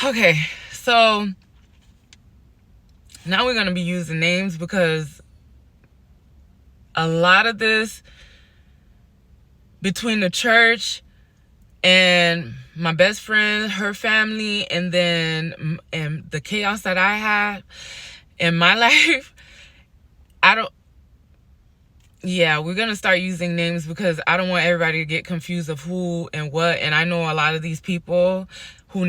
Okay, so now we're going to be using names because a lot of this between the church and my best friend, her family, and then the chaos that I had in my life, we're going to start using names because I don't want everybody to get confused of who and what. And I know a lot of these people who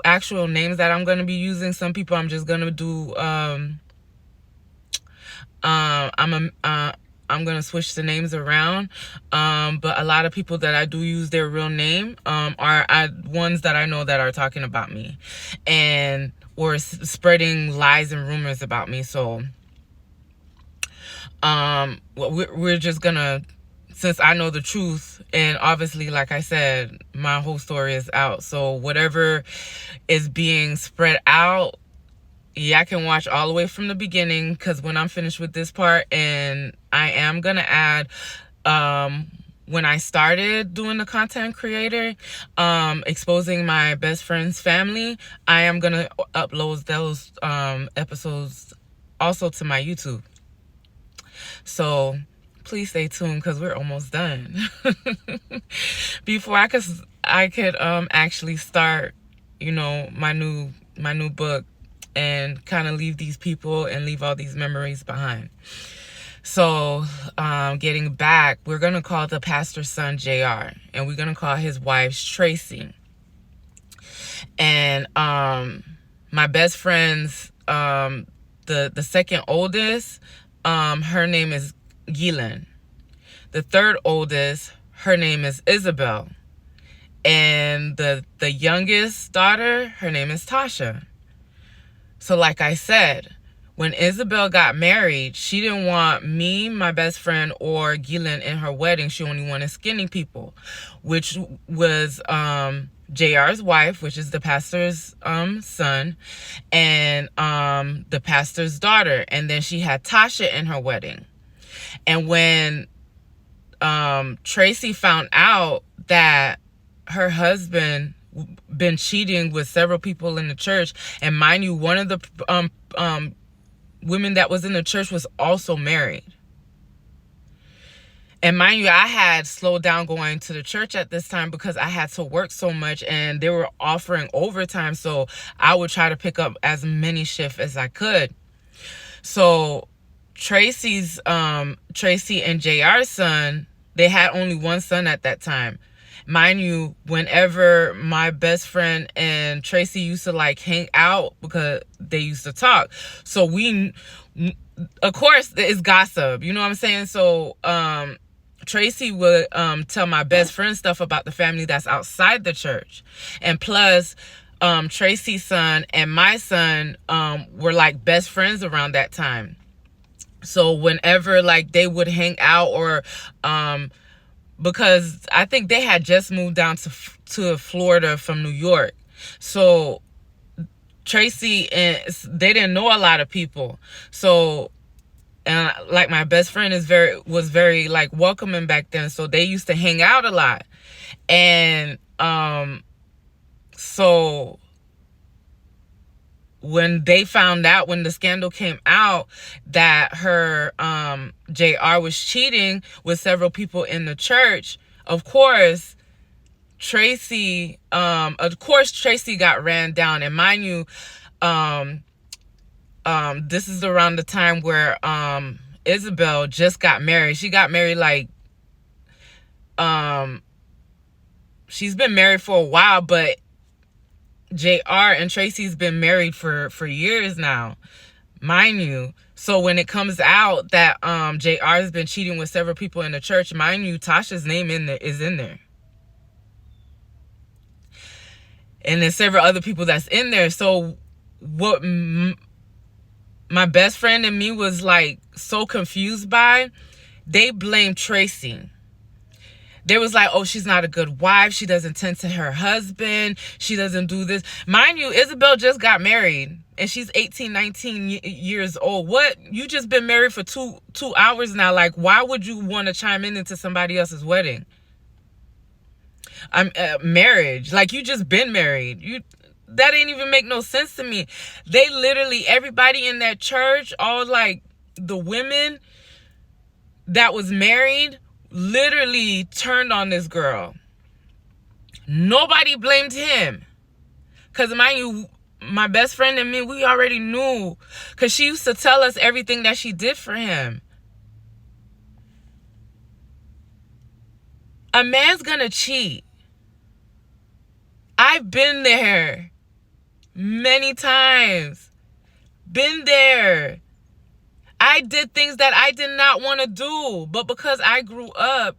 actual names that I'm going to be using. Some people I'm just going to do, I'm going to switch the names around. But a lot of people that I do use their real name, are ones that I know that are talking about me or spreading lies and rumors about me. So, we're just gonna, since I know the truth, and obviously, like I said, my whole story is out. So whatever is being spread out, I can watch all the way from the beginning, because when I'm finished with this part, and I am gonna add, when I started doing the content creator, exposing my best friend's family, I am gonna upload those episodes also to my YouTube. So please stay tuned because we're almost done. Before I could actually start, my new book, and kind of leave these people and leave all these memories behind. So, getting back, we're gonna call the pastor's son JR, and we're gonna call his wife Tracy. And my best friend's the second oldest, her name is Gillian. The third oldest, her name is Isabel. And the youngest daughter, her name is Tasha. So like I said, when Isabel got married, she didn't want me, my best friend, or Gillian in her wedding. She only wanted skinny people, which was JR's wife, which is the pastor's son, and the pastor's daughter. And then she had Tasha in her wedding. And when Tracy found out that her husband been cheating with several people in the church, and mind you, one of the women that was in the church was also married. And mind you, I had slowed down going to the church at this time because I had to work so much, and they were offering overtime, so I would try to pick up as many shifts as I could. So Tracy and JR's son, they had only one son at that time. Mind you, whenever my best friend and Tracy used to like hang out, because they used to talk. So of course, it's gossip. You know what I'm saying? So Tracy would tell my best friend stuff about the family that's outside the church. And plus, Tracy's son and my son were like best friends around that time. So whenever like they would hang out, or because I think they had just moved down to Florida from New York. So Tracy and they didn't know a lot of people. So, and like my best friend was very like welcoming back then. So they used to hang out a lot. And so when they found out, when the scandal came out that her JR was cheating with several people in the church, of course Tracy got ran down. And mind you, this is around the time where Isabel just got married. She got married like she's been married for a while, but JR and Tracy's been married for years now, mind you. So when it comes out that JR has been cheating with several people in the church, mind you, Tasha's name is in there. And there's several other people that's in there. So what my best friend and me was like so confused by, they blamed Tracy. They was like, oh, she's not a good wife. She doesn't tend to her husband. She doesn't do this. Mind you, Isabel just got married, and she's 18, 19 years old. What? You just been married for two hours now. Like, why would you want to chime into somebody else's wedding? Marriage. Like, you just been married. that didn't even make no sense to me. They literally, everybody in that church, all like the women that was married, literally turned on this girl. Nobody blamed him. Because mind you, my best friend and me, we already knew. Because she used to tell us everything that she did for him. A man's gonna cheat. I've been there many times. Been there. I did things that I did not want to do. But because I grew up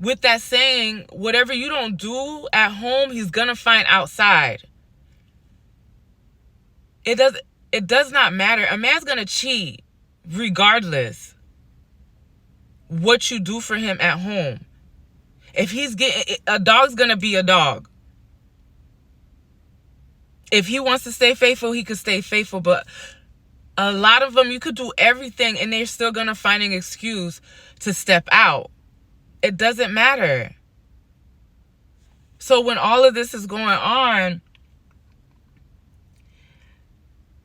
with that saying, whatever you don't do at home, he's gonna find outside. It does not matter. A man's gonna cheat regardless what you do for him at home. If he's getting, a dog's gonna be a dog. If he wants to stay faithful, he could stay faithful. But a lot of them, you could do everything and they're still gonna find an excuse to step out. It doesn't matter. So when all of this is going on,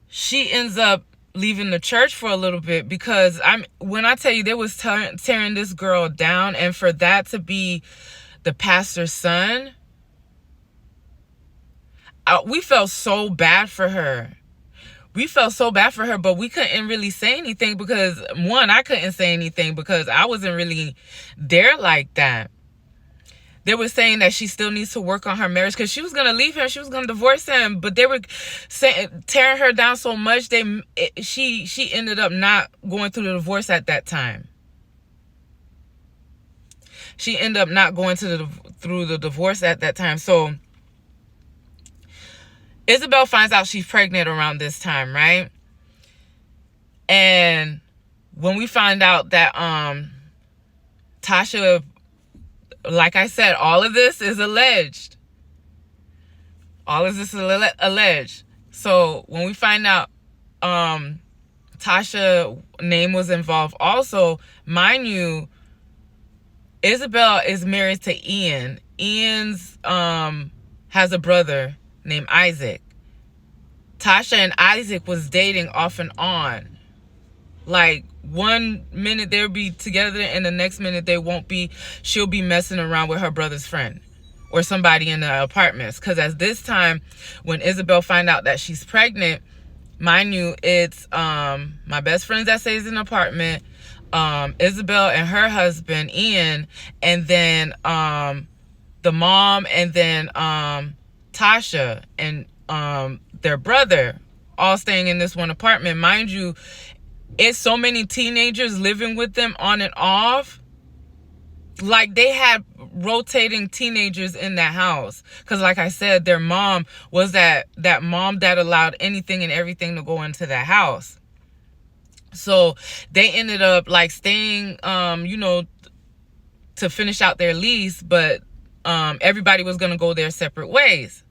she ends up leaving the church for a little bit, because when I tell you, they was tearing this girl down, and for that to be the pastor's son, we felt so bad for her. We felt so bad for her, but we couldn't really say anything because, one, I couldn't say anything because I wasn't really there like that. They were saying that she still needs to work on her marriage because she was going to leave him. She was going to divorce him. But they were tearing her down so much, she ended up not going through the divorce at that time. She ended up not going through the divorce at that time. So Isabel finds out she's pregnant around this time, right? And when we find out that Tasha, like I said, all of this is alleged. All of this is alleged. So when we find out Tasha's name was involved also, mind you, Isabel is married to Ian. Ian's has a brother named Isaac. Tasha and Isaac was dating off and on. Like, one minute they'll be together and the next minute they won't be. She'll be messing around with her brother's friend or somebody in the apartments. Because at this time, when Isabel find out that she's pregnant, mind you, it's my best friend that stays in the apartment, Isabel and her husband, Ian, and then the mom, and then Tasha and their brother, all staying in this one apartment. Mind you, it's so many teenagers living with them on and off. Like, they had rotating teenagers in that house. Because like I said, their mom was that mom that allowed anything and everything to go into that house. So they ended up like staying, to finish out their lease. But everybody was going to go their separate ways.